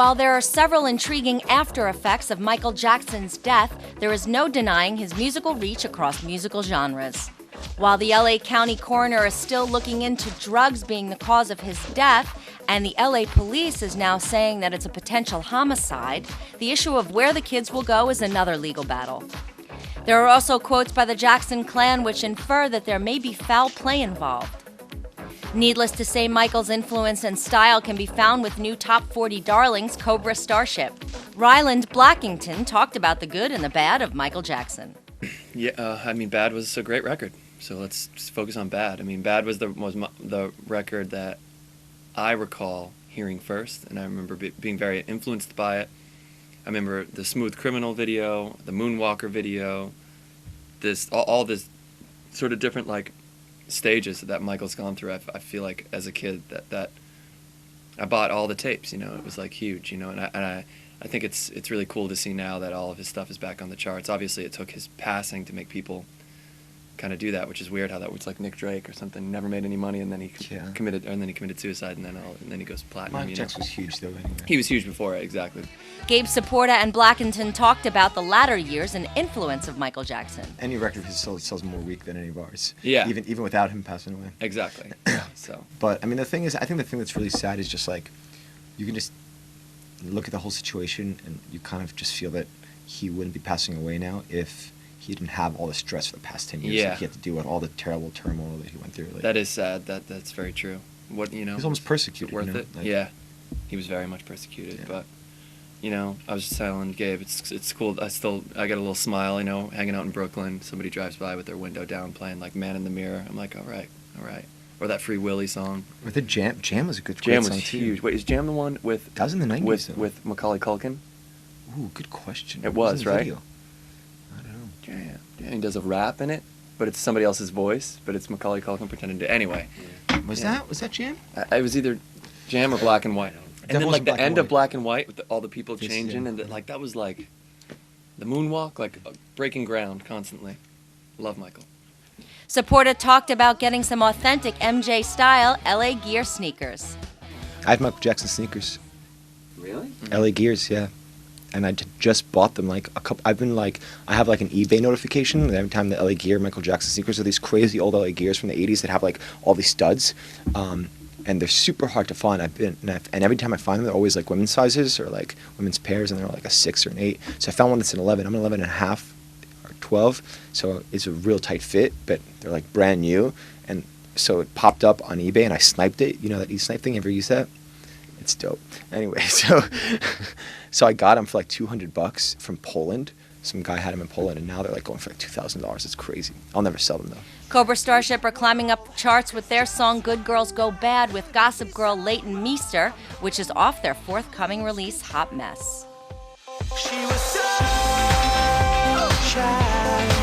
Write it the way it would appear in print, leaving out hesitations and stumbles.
While there are several intriguing after effects of Michael Jackson's death, there is no denying his musical reach across musical genres. While the LA County coroner is still looking into drugs being the cause of his death, and the LA police is now saying that it's a potential homicide, the issue of where the kids will go is another legal battle. There are also quotes by the Jackson clan which infer that there may be foul play involved. Needless to say, Michael's influence and style can be found with new top 40 darlings, Cobra Starship. Ryland Blackington talked about the good and the bad of Michael Jackson. Bad was a great record, so let's just focus on Bad. Bad was the record that I recall hearing first, and I remember being very influenced by it. I remember the Smooth Criminal video, the Moonwalker video, all this sort of different stages that Michael's gone through. I feel like as a kid that I bought all the tapes. It was huge. And I think it's really cool to see now that all of his stuff is back on the charts. Obviously, it took his passing to make people kind of do that, which is weird. How that was like Nick Drake or something. Never made any money, and then he committed suicide, and then he goes platinum. Michael Jackson was huge though. Anyway. He was huge before it, exactly. Gabe Saporta and Blackington talked about the latter years and influence of Michael Jackson. Any record of his sells more week than any of ours. Yeah. Even without him passing away. Exactly. So. But the thing is, I think the thing that's really sad is just you can just look at the whole situation and you kind of just feel that he wouldn't be passing away now if he didn't have all the stress for the past 10 years. Yeah. He had to deal with all the terrible turmoil that he went through. That is sad. That's very true. He was almost persecuted. Worth it? Yeah. He was very much persecuted, yeah. But I was just telling Gabe, it's cool. I get a little smile, hanging out in Brooklyn. Somebody drives by with their window down playing Man in the Mirror. I'm like, all right. Or that Free Willy song. Or the Jam was a good Jam song was too. huge. Wait, is Jam the one with... That was in the 90s, with Macaulay Culkin? Ooh, good question. It was, right? Video? I don't know. Jam. Yeah, he does a rap in it, but it's somebody else's voice, but it's Macaulay Culkin pretending to... Anyway. Was that Jam? It was either Jam or Black and White. And then the end of Black and White with all the people changing, and that was the moonwalk, breaking ground constantly. Love Michael. Saporta talked about getting some authentic MJ style LA Gear sneakers. I have Michael Jackson sneakers. Really? Mm-hmm. LA Gears, yeah. And I just bought them I have an eBay notification every time the LA Gear Michael Jackson sneakers are these crazy old LA Gears from the 80s that have all these studs. And they're super hard to find. And every time I find them, they're always women's sizes or women's pairs, and they're a 6 or an 8. So I found one that's an 11. I'm an 11 and a half or 12, so it's a real tight fit, but they're brand new. And so it popped up on eBay, and I sniped it. You know that e-snipe thing? Ever use that? It's dope. Anyway, so I got them for $200 from Poland. Some guy had them in Poland, and now they're going for $2,000. It's crazy. I'll never sell them though. Cobra Starship are climbing up charts with their song Good Girls Go Bad with Gossip Girl Leighton Meester, which is off their forthcoming release, Hot Mess. She was so shy.